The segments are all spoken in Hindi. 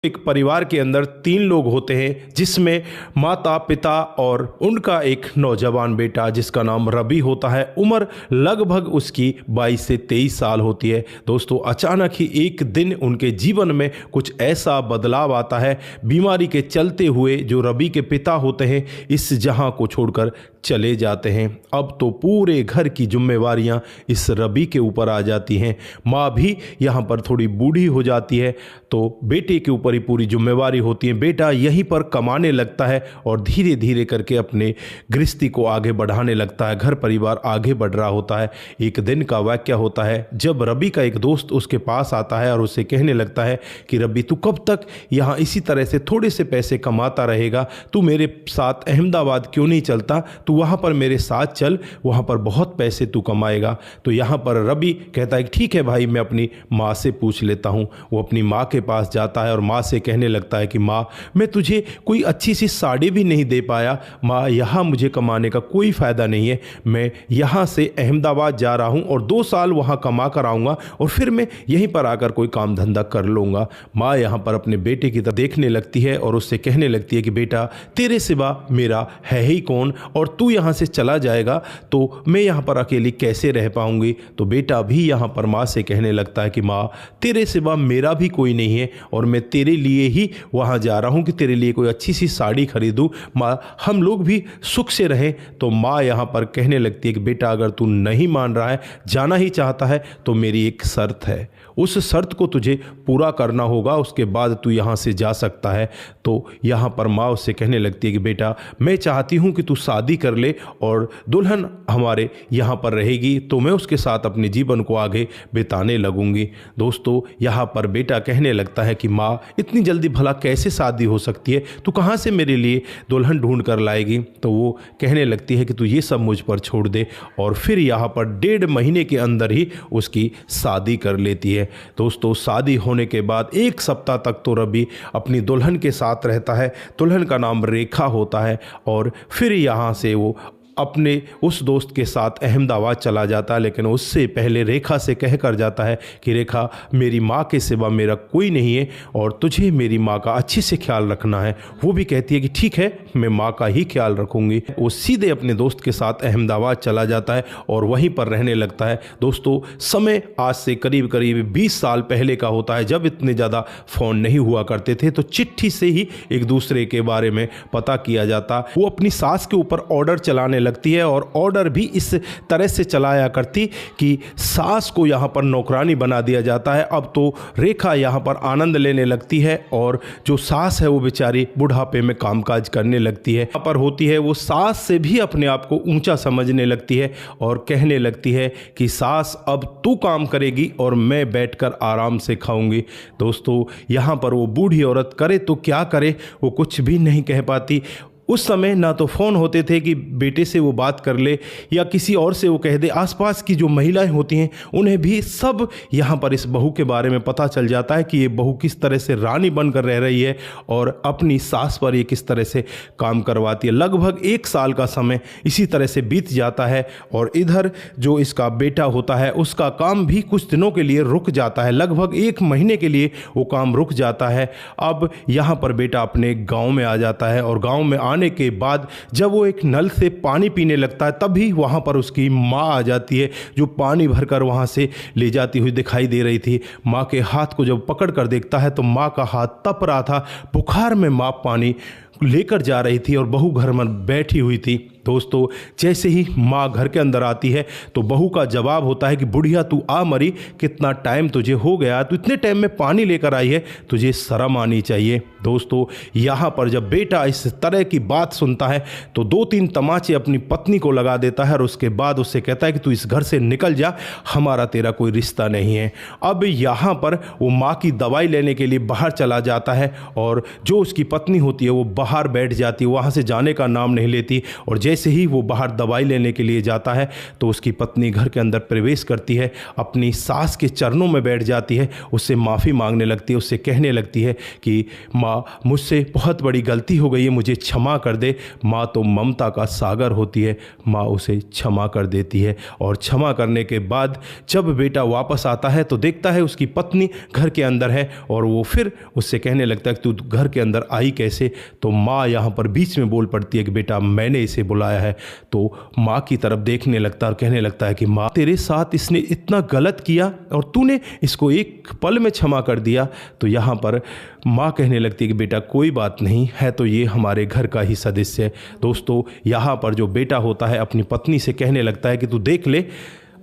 एक परिवार के अंदर 3 लोग होते हैं, जिसमें माता, पिता और उनका एक नौजवान बेटा जिसका नाम रवि होता है। उम्र लगभग उसकी 22 से 23 साल होती है। दोस्तों, अचानक ही एक दिन उनके जीवन में कुछ ऐसा बदलाव आता है। बीमारी के चलते हुए जो रवि के पिता होते हैं, इस जहां को छोड़कर चले जाते हैं। अब तो पूरे घर की जिम्मेवारियां इस रवि के ऊपर आ जाती हैं। माँ भी यहाँ पर थोड़ी बूढ़ी हो जाती है, तो बेटे के ऊपर ही पूरी जिम्मेवारी होती है। बेटा यहीं पर कमाने लगता है और धीरे धीरे करके अपने गृहस्थी को आगे बढ़ाने लगता है। घर परिवार आगे बढ़ रहा होता है। एक दिन का वाकया होता है जब रवि का एक दोस्त उसके पास आता है और उसे कहने लगता है कि रवि, तू कब तक यहाँ इसी तरह से थोड़े से पैसे कमाता रहेगा? तू मेरे साथ अहमदाबाद क्यों नहीं चलता? तू वहाँ पर मेरे साथ चल, वहाँ पर बहुत पैसे तू कमाएगा। तो यहाँ पर रवि कहता है कि ठीक है भाई, मैं अपनी माँ से पूछ लेता हूँ। वो अपनी माँ के पास जाता है और माँ से कहने लगता है कि माँ, मैं तुझे कोई अच्छी सी साड़ी भी नहीं दे पाया। माँ, यहाँ मुझे कमाने का कोई फ़ायदा नहीं है। मैं यहाँ से अहमदाबाद जा रहा हूँ और 2 साल वहाँ कमा कर आऊँगा और फिर मैं यहीं पर आकर कोई काम धंधा कर लूँगा। माँ यहाँ पर अपने बेटे की तरफ देखने लगती है और उससे कहने लगती है कि बेटा, तेरे सिवा मेरा है ही कौन, और तू यहाँ से चला जाएगा तो मैं यहाँ पर अकेली कैसे रह पाऊँगी? तो बेटा भी यहाँ पर माँ से कहने लगता है कि माँ, तेरे सिवा मेरा भी कोई नहीं है और मैं तेरे लिए ही वहाँ जा रहा हूँ कि तेरे लिए कोई अच्छी सी साड़ी खरीदूँ। माँ, हम लोग भी सुख से रहें। तो माँ यहाँ पर कहने लगती है कि बेटा, अगर तू नहीं मान रहा है, जाना ही चाहता है, तो मेरी एक शर्त है। उस शर्त को तुझे पूरा करना होगा, उसके बाद तू यहाँ से जा सकता है। तो यहाँ पर माँ उससे कहने लगती है कि बेटा, मैं चाहती हूँ कि तू शादी कर ले और दुल्हन हमारे यहाँ पर रहेगी, तो मैं उसके साथ अपने जीवन को आगे बिताने लगूंगी। दोस्तों, यहाँ पर बेटा कहने लगता है कि माँ, इतनी जल्दी भला कैसे शादी हो सकती है? तू कहाँ से मेरे लिए दुल्हन ढूंढ कर लाएगी? तो वो कहने लगती है कि तू ये सब मुझ पर छोड़ दे, और फिर यहाँ पर 1.5 महीने के अंदर ही उसकी शादी कर लेती है। दोस्तों, शादी होने के बाद 1 सप्ताह तक तो रवि अपनी दुल्हन के साथ रहता है। दुल्हन का नाम रेखा होता है, और फिर यहाँ से वो अपने उस दोस्त के साथ अहमदाबाद चला जाता है। लेकिन उससे पहले रेखा से कह कर जाता है कि रेखा, मेरी माँ के सिवा मेरा कोई नहीं है और तुझे मेरी माँ का अच्छे से ख्याल रखना है। वो भी कहती है कि ठीक है, मैं माँ का ही ख्याल रखूँगी। वो सीधे अपने दोस्त के साथ अहमदाबाद चला जाता है और वहीं पर रहने लगता है। दोस्तों, समय आज से करीब करीब 20 साल पहले का होता है, जब इतने ज़्यादा फ़ोन नहीं हुआ करते थे, तो चिट्ठी से ही एक दूसरे के बारे में पता किया जाता। वो अपनी सास के ऊपर ऑर्डर चलाने लगती है और ऑर्डर भी इस तरह से चलाया करती कि सास को यहाँ पर नौकरानी बना दिया जाता है। अब तो रेखा यहाँ पर आनंद लेने लगती है और जो सास है वो बेचारी बुढ़ापे में कामकाज करने लगती है। यहाँ पर होती है वो सास से भी अपने आप को ऊंचा समझने लगती है और कहने लगती है कि सास, अब तू काम करेगी और मैं बैठकर आराम से खाऊंगी। दोस्तों, यहाँ पर वो बूढ़ी औरत करे तो क्या करे, वो कुछ भी नहीं कह पाती। उस समय ना तो फ़ोन होते थे कि बेटे से वो बात कर ले या किसी और से वो कह दे। आसपास की जो महिलाएं होती हैं उन्हें भी सब यहाँ पर इस बहू के बारे में पता चल जाता है कि ये बहू किस तरह से रानी बनकर रह रही है और अपनी सास पर ये किस तरह से काम करवाती है। लगभग 1 साल का समय इसी तरह से बीत जाता है और इधर जो इसका बेटा होता है उसका काम भी कुछ दिनों के लिए रुक जाता है। लगभग 1 महीने के लिए वो काम रुक जाता है। अब यहाँ पर बेटा अपने गाँव में आ जाता है और गाँव में आने के बाद जब वो एक नल से पानी पीने लगता है, तभी वहाँ पर उसकी माँ आ जाती है, जो पानी भरकर वहाँ से ले जाती हुई दिखाई दे रही थी। माँ के हाथ को जब पकड़ कर देखता है तो माँ का हाथ तप रहा था। बुखार में माँ पानी लेकर जा रही थी और बहू घर में बैठी हुई थी। दोस्तों, जैसे ही माँ घर के अंदर आती है तो बहू का जवाब होता है कि बुढ़िया, तू आ मरी, कितना टाइम तुझे हो गया, तू इतने टाइम में पानी लेकर आई है, तुझे शर्म आनी चाहिए। दोस्तों, यहाँ पर जब बेटा इस तरह की बात सुनता है तो 2-3 तमाचे अपनी पत्नी को लगा देता है और उसके बाद उससे कहता है कि तू इस घर से निकल जा, हमारा तेरा कोई रिश्ता नहीं है। अब यहाँ पर वो माँ की दवाई लेने के लिए बाहर चला जाता है और जो उसकी पत्नी होती है वो बाहर बैठ जाती है, वहाँ से जाने का नाम नहीं लेती। और जैसे ही वो बाहर दवाई लेने के लिए जाता है तो उसकी पत्नी घर के अंदर प्रवेश करती है, अपनी सास के चरणों में बैठ जाती है, उससे माफ़ी मांगने लगती है, उससे कहने लगती है कि माँ मुझसे बहुत बड़ी गलती हो गई है, मुझे क्षमा कर दे। माँ तो ममता का सागर होती है, माँ उसे क्षमा कर देती है। और क्षमा करने के बाद जब बेटा वापस आता है तो देखता है उसकी पत्नी घर के अंदर है और वो फिर उससे कहने लगता है कि तू घर के अंदर आई कैसे। तो माँ यहाँ पर बीच में बोल पड़ती है कि बेटा मैंने इसे बुलाया है। तो माँ की तरफ देखने लगता है और कहने लगता है कि माँ तेरे साथ इसने इतना गलत किया और तूने इसको एक पल में क्षमा कर दिया। तो यहाँ पर माँ कहने लगती है कि बेटा कोई बात नहीं है, तो ये हमारे घर का ही सदस्य है। दोस्तों यहाँ पर जो बेटा होता है अपनी पत्नी से कहने लगता है कि तू देख ले,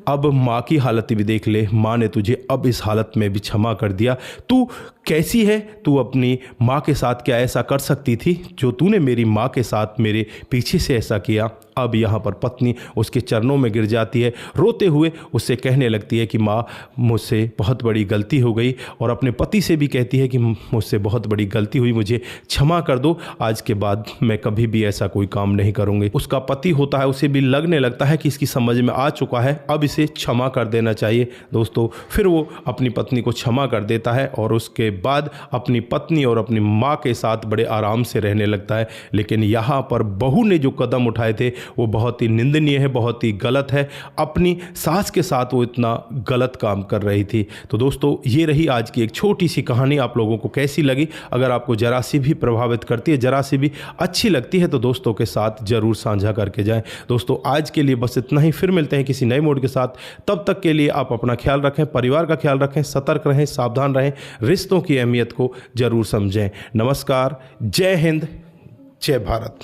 अब माँ की हालत भी देख ले, माँ ने तुझे अब इस हालत में भी क्षमा कर दिया। तू कैसी है, तू अपनी माँ के साथ क्या ऐसा कर सकती थी जो तूने मेरी माँ के साथ मेरे पीछे से ऐसा किया। अब यहाँ पर पत्नी उसके चरणों में गिर जाती है, रोते हुए उससे कहने लगती है कि माँ मुझसे बहुत बड़ी गलती हो गई, और अपने पति से भी कहती है कि मुझसे बहुत बड़ी गलती हुई, मुझे क्षमा कर दो, आज के बाद मैं कभी भी ऐसा कोई काम नहीं करूँगी। उसका पति होता है उसे भी लगने लगता है कि इसकी समझ में आ चुका है, अब इसे क्षमा कर देना चाहिए। दोस्तों फिर वो अपनी पत्नी को क्षमा कर देता है और उसके बाद अपनी पत्नी और अपनी माँ के साथ बड़े आराम से रहने लगता है। लेकिन यहाँ पर बहू ने जो कदम उठाए थे वो बहुत ही निंदनीय है, बहुत ही गलत है। अपनी सास के साथ वो इतना गलत काम कर रही थी। तो दोस्तों ये रही आज की एक छोटी सी कहानी। आप लोगों को कैसी लगी? अगर आपको जरा सी भी प्रभावित करती है, जरा सी भी अच्छी लगती है तो दोस्तों के साथ ज़रूर साझा करके जाएं। दोस्तों आज के लिए बस इतना ही, फिर मिलते हैं किसी नए मोड के साथ। तब तक के लिए आप अपना ख्याल रखें, परिवार का ख्याल रखें, सतर्क रहें, सावधान रहें, रिश्तों की अहमियत को ज़रूर समझें। नमस्कार, जय हिंद, जय भारत।